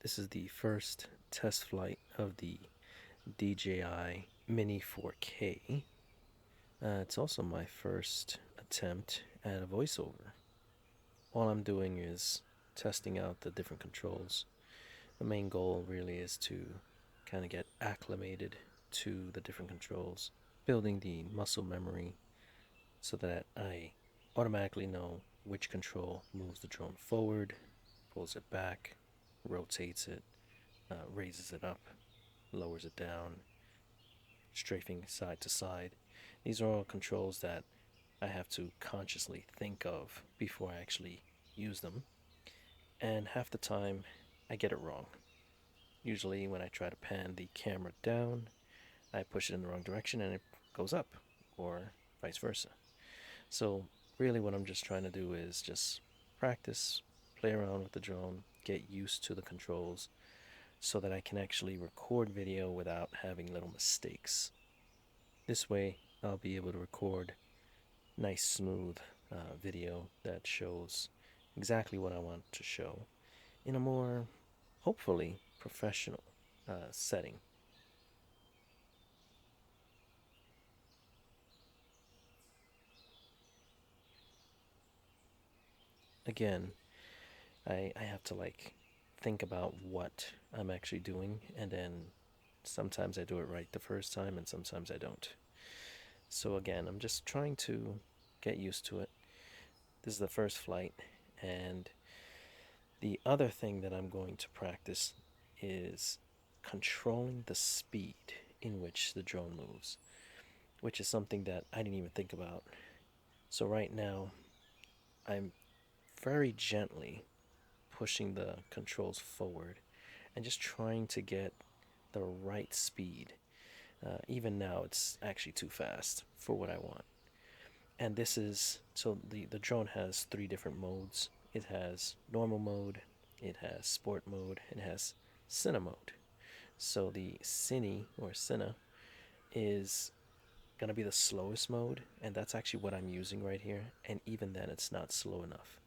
This is the first test flight of the DJI Mini 4K. It's also my first attempt at a voiceover. All I'm doing is testing out the different controls. The main goal really is to kind of get acclimated to the different controls, building the muscle memory so that I automatically know which control moves the drone forward, pulls it back, rotates it, raises it up, lowers it down, strafing side to side. These are all controls that I have to consciously think of before I actually use them. And half the time, I get it wrong. Usually, when I try to pan the camera down, I push it in the wrong direction and it goes up, or vice versa. So, really, what I'm just trying to do is just practice, play around with the drone, get used to the controls so that I can actually record video without having little mistakes. This way, I'll be able to record nice, smooth video that shows exactly what I want to show in a more, hopefully, professional setting. Again, I have to like think about what I'm actually doing, and then sometimes I do it right the first time, and sometimes I don't. So, again, I'm just trying to get used to it. This is the first flight, and the other thing that I'm going to practice is controlling the speed in which the drone moves, which is something that I didn't even think about. So, right now, I'm very gently pushing the controls forward and just trying to get the right speed. Even now, it's actually too fast for what I want. And this is so the drone has three different modes. It has normal mode, it has sport mode, it has cine mode. So the cine or cine is gonna be the slowest mode, and that's actually what I'm using right here. And even then, it's not slow enough.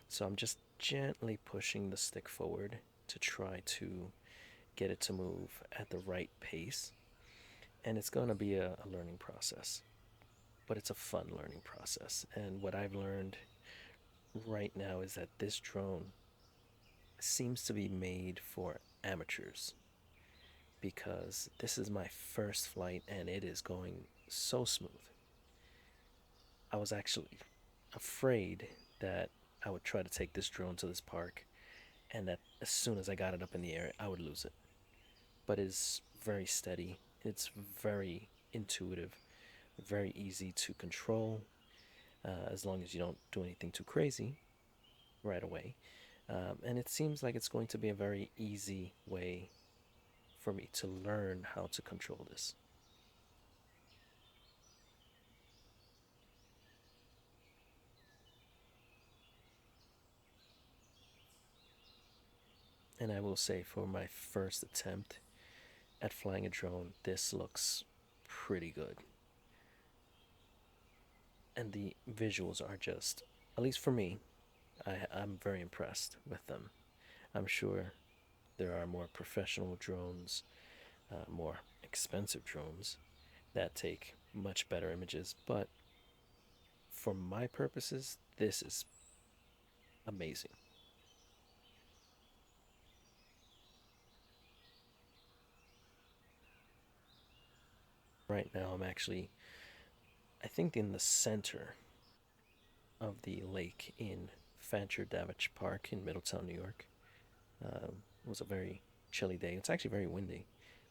So I'm just gently pushing the stick forward to try to get it to move at the right pace. And it's gonna be a learning process, but it's a fun learning process. And what I've learned right now is that this drone seems to be made for amateurs because this is my first flight and it is going so smooth. I was actually afraid that I would try to take this drone to this park and that as soon as I got it up in the air, I would lose it. But it's very steady, it's very intuitive, very easy to control as long as you don't do anything too crazy right away. And it seems like it's going to be a very easy way for me to learn how to control this. And I will say, for my first attempt at flying a drone, this looks pretty good. And the visuals are just, at least for me, I'm very impressed with them. I'm sure there are more professional drones, more expensive drones that take much better images, but for my purposes, this is amazing. Right now, I'm actually, I think, in the center of the lake in Fancher Davich Park in Middletown, New York. It was a very chilly day. It's actually very windy,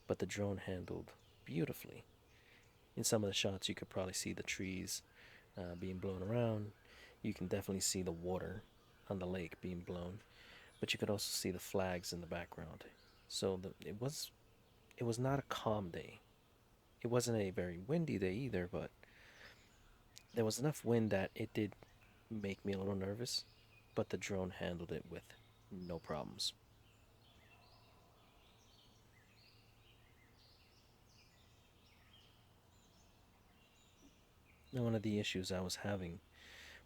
but the drone handled beautifully. In some of the shots, you could probably see the trees being blown around. You can definitely see the water on the lake being blown, but you could also see the flags in the background. So it was not a calm day. It wasn't a very windy day either, but there was enough wind that it did make me a little nervous, but the drone handled it with no problems. Now, one of the issues I was having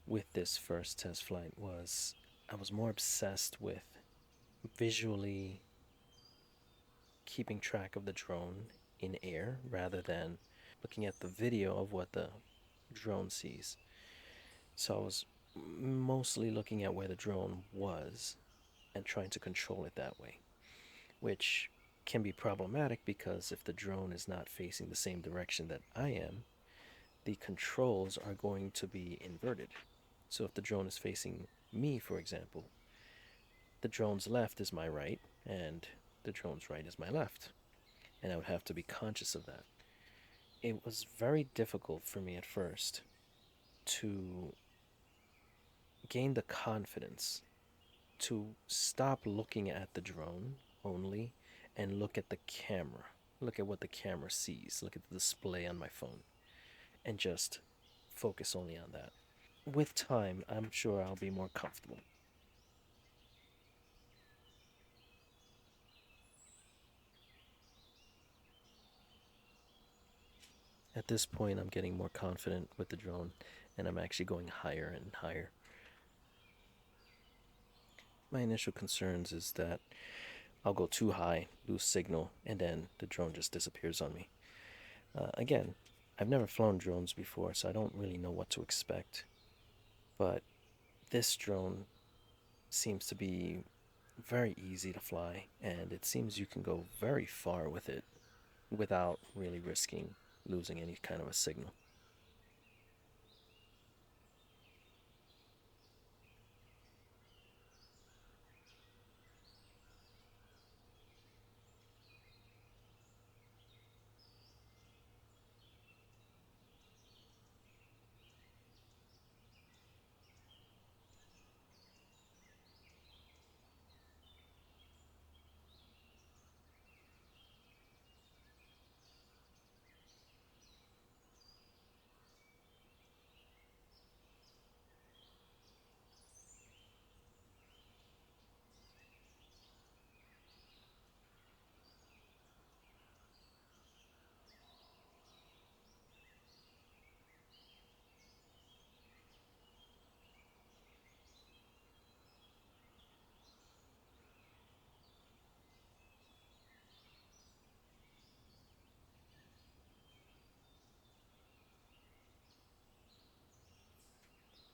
with this first test flight was I was more obsessed with visually keeping track of the drone in air rather than looking at the video of what the drone sees. So I was mostly looking at where the drone was and trying to control it that way, which can be problematic because if the drone is not facing the same direction that I am, the controls are going to be inverted. So if the drone is facing me, for example, the drone's left is my right, and the drone's right is my left. And I would have to be conscious of that. It was very difficult for me at first to gain the confidence to stop looking at the drone only and look at the camera. Look at what the camera sees. Look at the display on my phone and just focus only on that. With time, I'm sure I'll be more comfortable. At this point, I'm getting more confident with the drone and I'm actually going higher and higher. My initial concerns is that I'll go too high, lose signal, and then the drone just disappears on me. Again, I've never flown drones before, so I don't really know what to expect. But this drone seems to be very easy to fly, and it seems you can go very far with it without really risking losing any kind of a signal.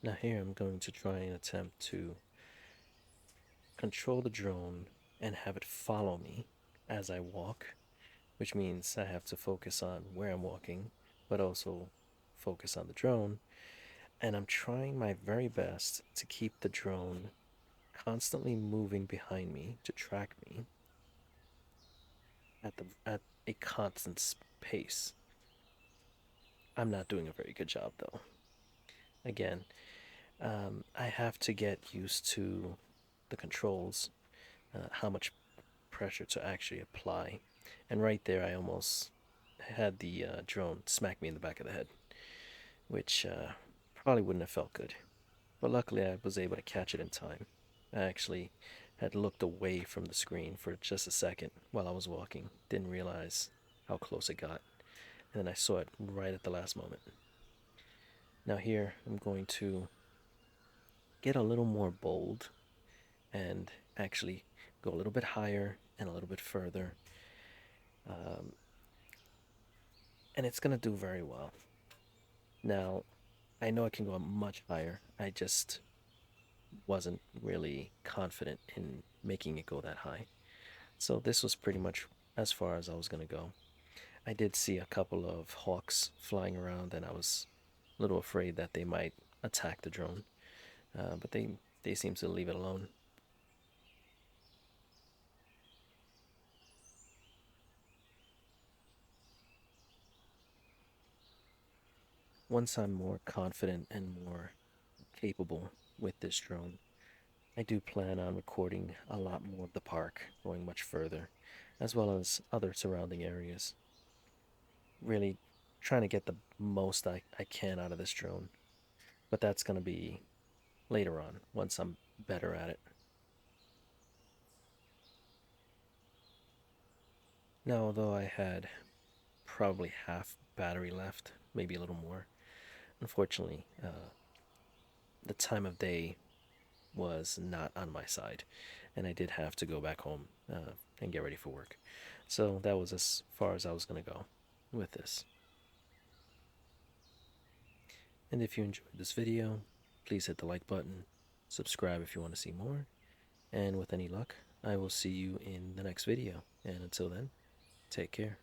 Now, here I'm going to try and attempt to control the drone and have it follow me as I walk, which means I have to focus on where I'm walking, but also focus on the drone. And I'm trying my very best to keep the drone constantly moving behind me to track me at a constant pace. I'm not doing a very good job though. Again, I have to get used to the controls, how much pressure to actually apply. And right there, I almost had the drone smack me in the back of the head, which probably wouldn't have felt good. But luckily, I was able to catch it in time. I actually had looked away from the screen for just a second while I was walking, didn't realize how close it got, and then I saw it right at the last moment. Now, here, I'm going to get a little more bold and actually go a little bit higher and a little bit further. Um, and it's going to do very well. Now, I know I can go much higher. I just wasn't really confident in making it go that high. So this was pretty much as far as I was going to go. I did see a couple of hawks flying around, and I was a little afraid that they might attack the drone, but they seem to leave it alone. Once I'm more confident and more capable with this drone, I do plan on recording a lot more of the park, going much further, as well as other surrounding areas. Really trying to get the most I can out of this drone. But that's going to be later on once I'm better at it. Now, although I had probably half battery left, maybe a little more, unfortunately, the time of day was not on my side, and I did have to go back home and get ready for work. So that was as far as I was going to go with this. And if you enjoyed this video, please hit the like button, subscribe if you want to see more, and with any luck, I will see you in the next video. And until then, take care.